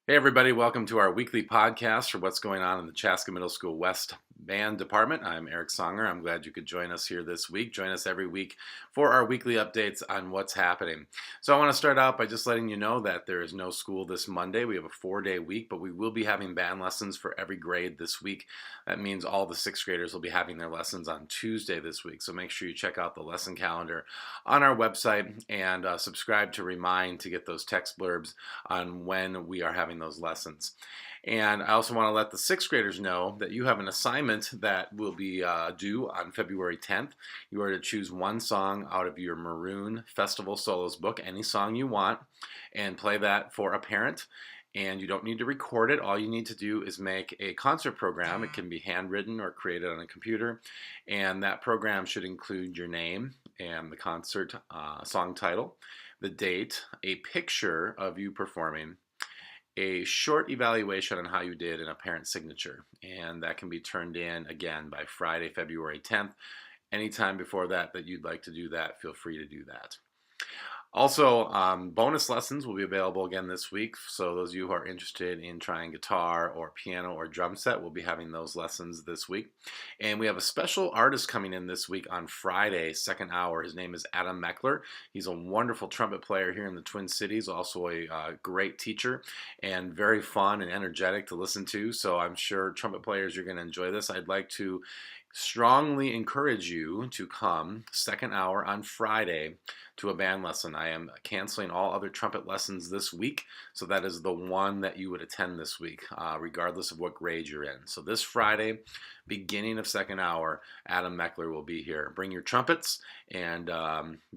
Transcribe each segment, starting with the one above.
Hey everybody, welcome to our weekly podcast for what's going on in the Chaska Middle School West Band Department. I'm Eric Songer. I'm glad you could join us here this week. Join us every week for our weekly updates on what's happening. So I want to start out by just letting you know that there is no school this Monday. We have a 4-day week, but we will be having band lessons for every grade this week. That means all the 6th graders will be having their lessons on Tuesday this week. So make sure you check out the lesson calendar on our website and subscribe to Remind to get those text blurbs on when we are having those lessons. And I also want to let the 6th graders know that you have an assignment that will be due on February 10th. You are to choose one song out of your Maroon Festival Solos book, any song you want, and play that for a parent. And you don't need to record it. All you need to do is make a concert program. It can be handwritten or created on a computer. And that program should include your name and the concert song title, the date, a picture of you performing, a short evaluation on how you did, and a parent signature. And that can be turned in again by Friday, February 10th. Anytime before that you'd like to do that, feel free to do that. Also, bonus lessons will be available again this week. So those of you who are interested in trying guitar or piano or drum set will be having those lessons this week. And we have a special artist coming in this week on Friday, second hour. His name is Adam Meckler. He's a wonderful trumpet player here in the Twin Cities, also a great teacher and very fun and energetic to listen to. So I'm sure trumpet players, you're going to enjoy this. I'd like to strongly encourage you to come second hour on Friday to a band lesson. I am canceling all other trumpet lessons this week, so that is the one that you would attend this week, regardless of what grade you're in. So this Friday, beginning of second hour, Adam Meckler will be here. Bring your trumpets and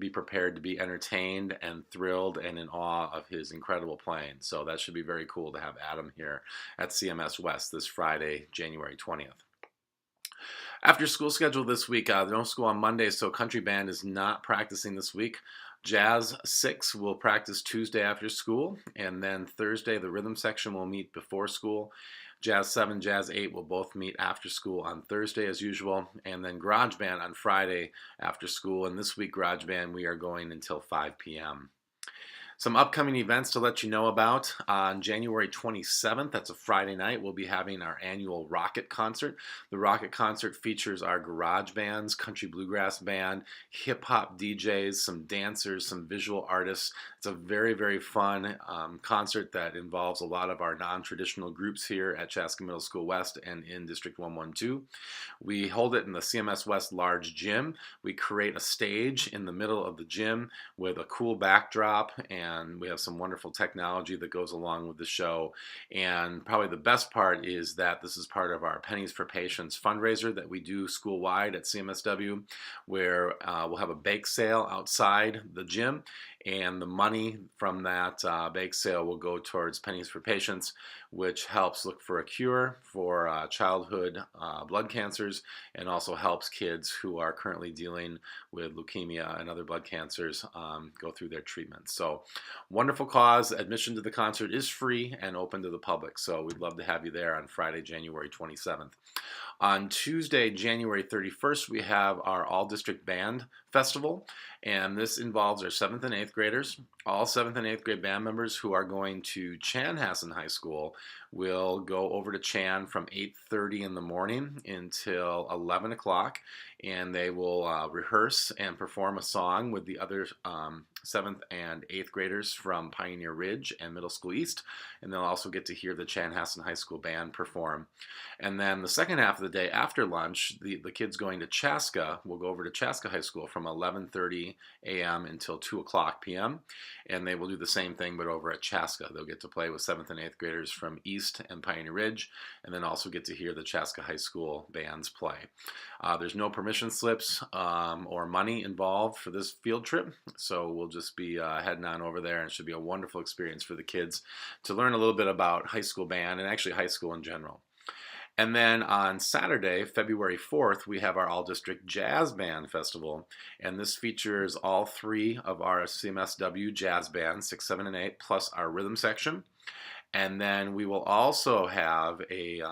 be prepared to be entertained and thrilled and in awe of his incredible playing. So that should be very cool to have Adam here at CMS West this Friday, January 20th. After school schedule this week, there's no school on Monday, so country band is not practicing this week. Jazz 6 will practice Tuesday after school, and then Thursday the rhythm section will meet before school. Jazz 7, Jazz 8 will both meet after school on Thursday as usual, and then Garage Band on Friday after school. And this week, Garage Band, we are going until 5 p.m. Some upcoming events to let you know about. On January 27th, that's a Friday night, we'll be having our annual Rocket Concert. The Rocket Concert features our garage bands, country bluegrass band, hip-hop DJs, some dancers, some visual artists. It's a very, very fun concert that involves a lot of our non-traditional groups here at Chaska Middle School West and in District 112. We hold it in the CMS West large gym. We create a stage in the middle of the gym with a cool backdrop, and we have some wonderful technology that goes along with the show. And probably the best part is that this is part of our Pennies for Patients fundraiser that we do school-wide at CMSW, where we'll have a bake sale outside the gym, and the money from that bake sale will go towards Pennies for Patients, which helps look for a cure for childhood blood cancers, and also helps kids who are currently dealing with leukemia and other blood cancers go through their treatment. So wonderful cause. Admission to the concert is free and open to the public, so we'd love to have you there on Friday, January 27th. On Tuesday, January 31st, we have our All-District Band Festival, and this involves our 7th and 8th graders. All 7th and 8th grade band members who are going to Chanhassen High School will go over to Chan from 8:30 in the morning until 11 o'clock, and they will rehearse and perform a song with the other 7th and 8th graders from Pioneer Ridge and Middle School East, and they'll also get to hear the Chanhassen High School Band perform. And then the second half of the day after lunch, the kids going to Chaska will go over to Chaska High School from 11:30 a.m. until 2 o'clock p.m., and they will do the same thing but over at Chaska. They'll get to play with 7th and 8th graders from East and Pioneer Ridge, and then also get to hear the Chaska High School bands play. There's no permission slips or money involved for this field trip, so we'll just be heading on over there, and it should be a wonderful experience for the kids to learn a little bit about high school band and actually high school in general. And then on Saturday, February 4th, we have our All-District Jazz Band Festival, and this features all 3 of our CMSW jazz bands, 6, 7, and 8, plus our rhythm section. And then we will also have a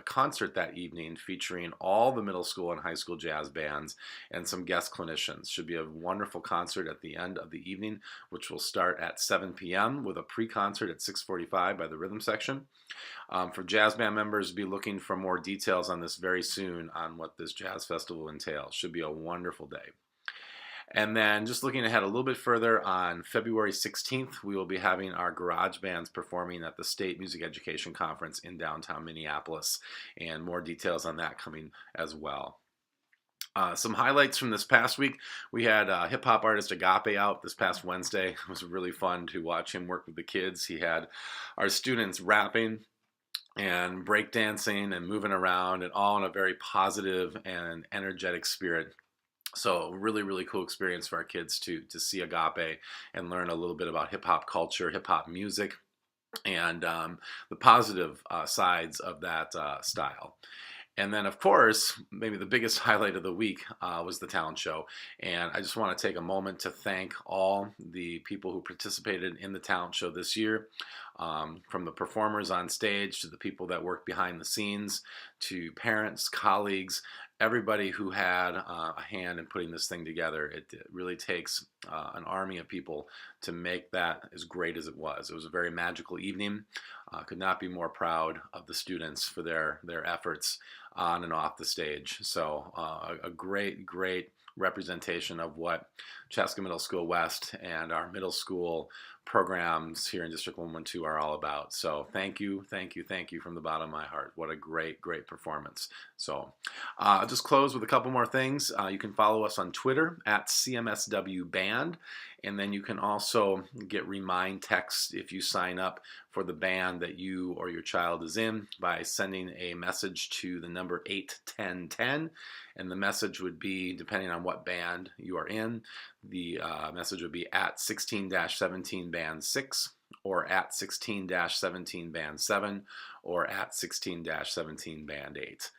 concert that evening featuring all the middle school and high school jazz bands and some guest clinicians. Should be a wonderful concert at the end of the evening, which will start at 7 p.m. with a pre-concert at 6:45 by the rhythm section. For jazz band members, be looking for more details on this very soon on what this jazz festival entails. Should be a wonderful day. And then just looking ahead a little bit further, on February 16th, we will be having our garage bands performing at the State Music Education Conference in downtown Minneapolis, and more details on that coming as well. Some highlights from this past week. We had hip hop artist Agape out this past Wednesday. It was really fun to watch him work with the kids. He had our students rapping and breakdancing and moving around, and all in a very positive and energetic spirit. So really, really cool experience for our kids to see Agape and learn a little bit about hip hop culture, hip hop music, and the positive sides of that style. And then, of course, maybe the biggest highlight of the week was the talent show. And I just want to take a moment to thank all the people who participated in the talent show this year, from the performers on stage to the people that worked behind the scenes, to parents, colleagues, everybody who had a hand in putting this thing together. It really takes an army of people to make that as great as it was. It was a very magical evening. Could not be more proud of the students for their efforts on and off the stage. So a great, great representation of what Chaska Middle School West and our middle school programs here in District 112 are all about. So thank you, thank you, thank you from the bottom of my heart. What a great, great performance. So I'll just close with a couple more things. You can follow us on Twitter at CMSW Band, and then you can also get remind texts if you sign up for the band that you or your child is in by sending a message to the number 81010. And the message would be, depending on what band you are in, the message would be at 16-17 band 6, or at 16-17 band 7, or at 16-17 band 8.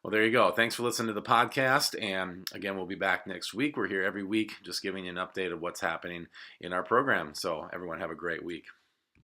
Well, there you go. Thanks for listening to the podcast. And again, we'll be back next week. We're here every week just giving you an update of what's happening in our program. So everyone have a great week.